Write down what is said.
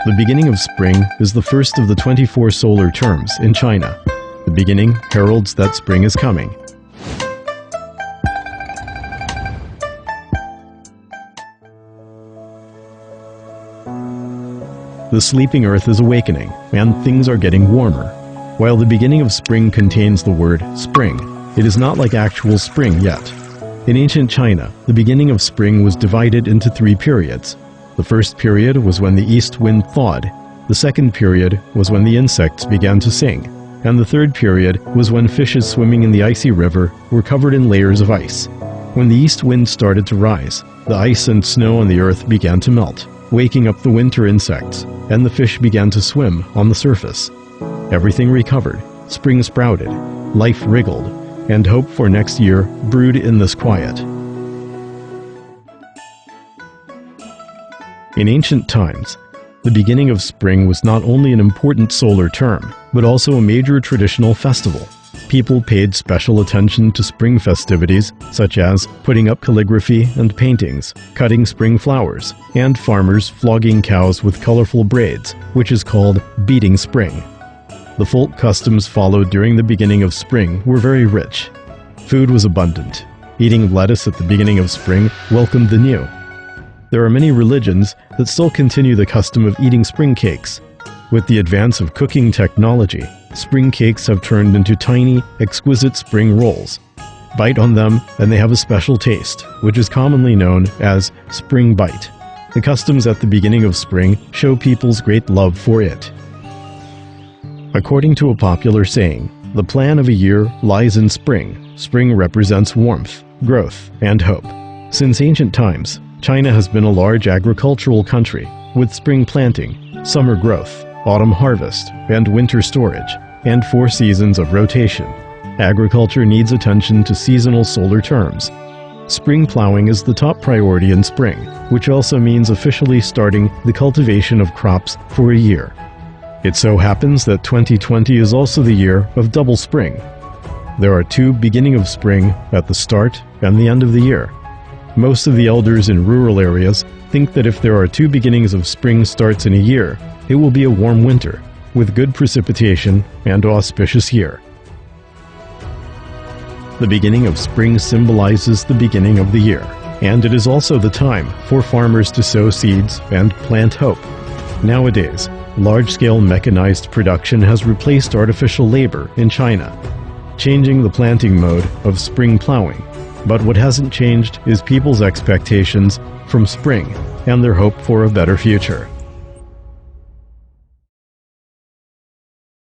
The beginning of spring is the first of the 24 solar terms in China. The beginning heralds that spring is coming. The sleeping earth is awakening, and things are getting warmer. While the beginning of spring contains the word spring, it is not like actual spring yet. In ancient China, the beginning of spring was divided into 3 periods. The first period was when the east wind thawed, the second period was when the insects began to sing, and the third period was when fishes swimming in the icy river were covered in layers of ice. When the east wind started to rise, the ice and snow on the earth began to melt, waking up the winter insects, and the fish began to swim on the surface. Everything recovered, spring sprouted, life wriggled, and hope for next year brewed in this quiet. In ancient times, the beginning of spring was not only an important solar term, but also a major traditional festival. People paid special attention to spring festivities, such as putting up calligraphy and paintings, cutting spring flowers, and farmers flogging cows with colorful braids, which is called beating spring. The folk customs followed during the beginning of spring were very rich. Food was abundant. Eating lettuce at the beginning of spring welcomed the new. There are many religions that still continue the custom of eating spring cakes. With the advance of cooking technology, spring cakes have turned into tiny, exquisite spring rolls. Bite on them and they have a special taste, which is commonly known as spring bite. The customs at the beginning of spring show people's great love for it. According to a popular saying, the plan of a year lies in spring. Spring represents warmth, growth, and hope. Since ancient times, China has been a large agricultural country, with spring planting, summer growth, autumn harvest, and winter storage, and 4 seasons of rotation. Agriculture needs attention to seasonal solar terms. Spring plowing is the top priority in spring, which also means officially starting the cultivation of crops for a year. It so happens that 2020 is also the year of double spring. There are 2 beginning of spring at the start and the end of the year. Most of the elders in rural areas think that if there are 2 beginnings of spring starts in a year, it will be a warm winter, with good precipitation and auspicious year. The beginning of spring symbolizes the beginning of the year, and it is also the time for farmers to sow seeds and plant hope. Nowadays, large-scale mechanized production has replaced artificial labor in China, changing the planting mode of spring plowing. But what hasn't changed is people's expectations from spring and their hope for a better future.